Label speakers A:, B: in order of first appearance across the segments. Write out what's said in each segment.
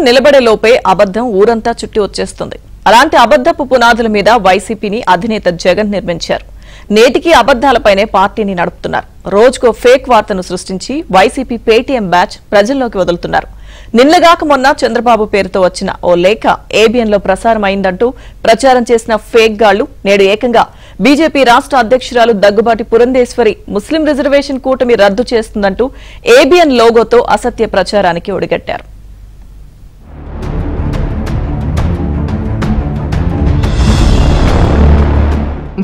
A: నిలబడే లోపే అబద్ధం ఊరంతా చుట్టి వచ్చేస్తుంది. అలాంటి అబద్ధపు పునాదుల మీద వైసీపీని అధినేత జగన్ నిర్మించారు. నేటికి అబద్దాలపైనే పార్టీని నడుపుతున్నారు. రోజుకో ఫేక్ వార్తను సృష్టించి వైసీపీ పేటీఎం బ్యాచ్ ప్రజల్లోకి వదులుతున్నారు. నిన్నగాక మొన్న చంద్రబాబు పేరుతో వచ్చిన ఓ లేఖ ఏబిఎన్ లో ప్రసారం అయిందంటూ ప్రచారం చేసిన ఫేక్ గాళ్లు నేడు ఏకంగా బీజేపీ రాష్ట్ర అధ్యక్షురాలు దగ్గుబాటి పురంధేశ్వరి ముస్లిం రిజర్వేషన్ కూటమి రద్దు చేస్తుందంటూ ఏబిఎన్ లోగోతో అసత్య ప్రచారానికి ఒడిగట్టారు.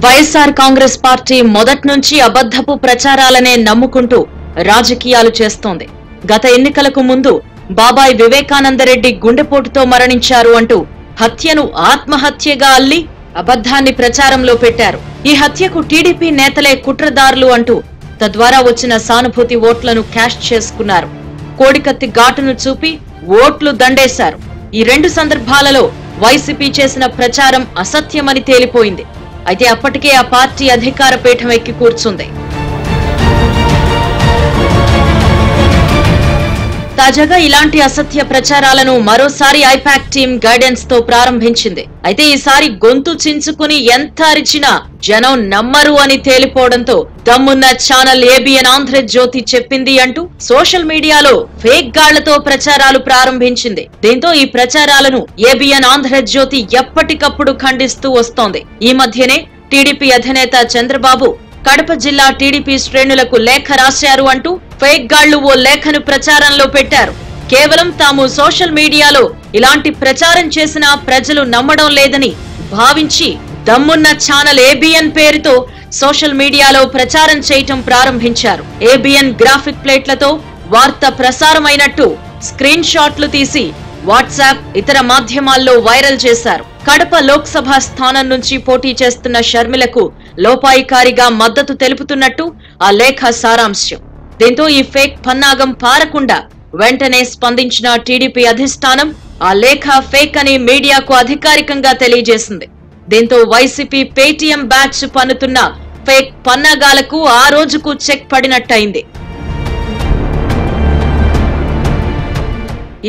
B: వైఎస్ఆర్ కాంగ్రెస్ పార్టీ మొదటి నుంచి అబద్ధపు ప్రచారాలనే నమ్ముకుంటూ రాజకీయాలు చేస్తోంది. గత ఎన్నికలకు ముందు బాబాయ్ వివేకానందరెడ్డి గుండెపోటుతో మరణించారు అంటూ హత్యను ఆత్మహత్యగా అల్లి అబద్ధాన్ని ప్రచారంలో పెట్టారు. ఈ హత్యకు టీడీపీ నేతలే కుట్రదారులు అంటూ తద్వారా వచ్చిన సానుభూతి ఓట్లను క్యాష్ చేసుకున్నారు. కోడికత్తి ఘాటును చూపి ఓట్లు దండేశారు. ఈ రెండు సందర్భాలలో వైసీపీ చేసిన ప్రచారం అసత్యమని తేలిపోయింది. అయితే అప్పటికే ఆ పార్టీ అధికార పీఠం ఎక్కి కూర్చుంది. తాజాగా ఇలాంటి అసత్య ప్రచారాలను మరోసారి ఐపాక్ టీం గైడెన్స్ తో ప్రారంభించింది. అయితే ఈసారి గొంతు చించుకుని ఎంత అరిచినా జనం నమ్మరు అని తేలిపోవడంతో దమ్మున్న ఛానల్ ఏబిఎన్ ఆంధ్రజ్యోతి చెప్పింది అంటూ సోషల్ మీడియాలో ఫేక్ గాళ్లతో ప్రచారాలు ప్రారంభించింది. దీంతో ఈ ప్రచారాలను ఏబిఎన్ ఆంధ్రజ్యోతి ఎప్పటికప్పుడు ఖండిస్తూ వస్తోంది. ఈ మధ్యనే టీడీపీ అధినేత చంద్రబాబు కడప జిల్లా టీడీపీ శ్రేణులకు లేఖ రాశారు అంటూ ఫేక్ గాళ్లు ఓ లేఖను ప్రచారంలో పెట్టారు. కేవలం తాము సోషల్ మీడియాలో ఇలాంటి ప్రచారం చేసినా ప్రజలు నమ్మడం లేదని భావించి దమ్మున్న ఛానల్ ఏబిఎన్ పేరుతో సోషల్ మీడియాలో ప్రచారం చేయటం ప్రారంభించారు. ఏబిఎన్ గ్రాఫిక్ ప్లేట్లతో వార్త ప్రసారమైనట్టు స్క్రీన్ షాట్లు తీసి వాట్సాప్ ఇతర మాధ్యమాల్లో వైరల్ చేశారు. కడప లోక్సభ స్థానం నుంచి పోటీ చేస్తున్న షర్మిలకు లోపాయికారిగా మద్దతు తెలుపుతున్నట్టు ఆ లేఖ సారాంశం. దీంతో ఈ ఫేక్ పన్నాగం పారకుండా వెంటనే స్పందించిన టీడీపీ అధిష్టానం ఆ లేఖ ఫేక్ అని మీడియాకు అధికారికంగా తెలియజేసింది. దీంతో వైసీపీ పేటీఎం బ్యాచ్ పన్నుతున్న ఫేక్ పన్నాగాలకు ఆ రోజుకు చెక్ పడినట్టయింది.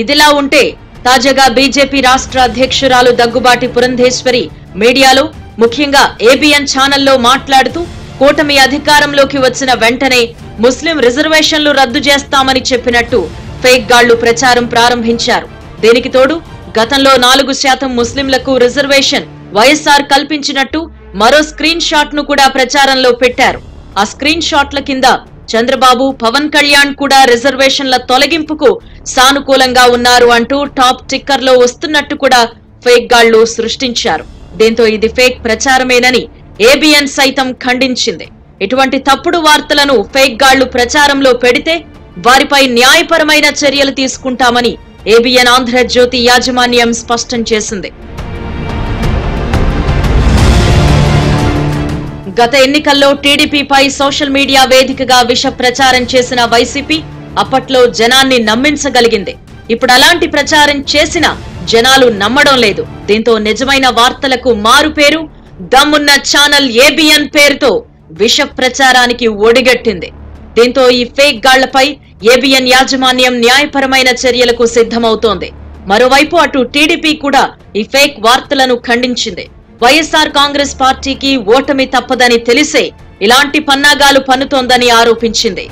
B: ఇదిలా ఉంటే తాజాగా బీజేపీ రాష్ట్ర అధ్యక్షురాలు దగ్గుబాటి పురంధేశ్వరి మీడియాలో ముఖ్యంగా ఏబిఎన్ ఛానల్లో మాట్లాడుతూ కూటమి అధికారంలోకి వచ్చిన వెంటనే ముస్లిం రిజర్వేషన్లు రద్దు చేస్తామని చెప్పినట్టు ఫేక్ గాళ్లు ప్రచారం ప్రారంభించారు. దీనికి తోడు గతంలో 4% ముస్లింలకు రిజర్వేషన్ వైఎస్ఆర్ కల్పించినట్టు మరో స్క్రీన్ షాట్ ను కూడా ప్రచారంలో పెట్టారు. ఆ స్క్రీన్ షాట్ల కింద చంద్రబాబు, పవన్ కళ్యాణ్ కూడా రిజర్వేషన్ల తొలగింపుకు సానుకూలంగా ఉన్నారు అంటూ టాప్ టిక్కర్ లో వస్తున్నట్టు కూడా ఫేక్ గాళ్లు సృష్టించారు. దీంతో ఇది ఫేక్ ప్రచారమేనని ఏబిఎన్ సైతం ఖండించింది. ఇటువంటి తప్పుడు వార్తలను ఫేక్ గాళ్లు ప్రచారంలో పెడితే వారిపై న్యాయపరమైన చర్యలు తీసుకుంటామని ఏబిఎన్ ఆంధ్రజ్యోతి యాజమాన్యం స్పష్టం చేసింది. గత ఎన్నికల్లో టీడీపీపై సోషల్ మీడియా వేదికగా విష ప్రచారం చేసిన వైసీపీ అప్పట్లో జనాన్ని నమ్మించగలిగింది. ఇప్పుడు అలాంటి ప్రచారం చేసినా జనాలు నమ్మడం లేదు. దీంతో నిజమైన వార్తలకు మారు పేరు దమ్మున్న ఛానల్ ఏబిఎన్ పేరుతో విష ప్రచారానికి ఒడిగట్టింది. దీంతో ఈ ఫేక్ గాళ్లపై ఏబిఎన్ యాజమాన్యం న్యాయపరమైన చర్యలకు సిద్ధమవుతోంది. మరోవైపు అటు టీడీపీ కూడా ఈ ఫేక్ వార్తలను ఖండించింది. వైఎస్ఆర్ కాంగ్రెస్ పార్టీకి ఓటమి తప్పదని తెలిసే ఇలాంటి పన్నాగాలు పన్నుతోందని ఆరోపించింది.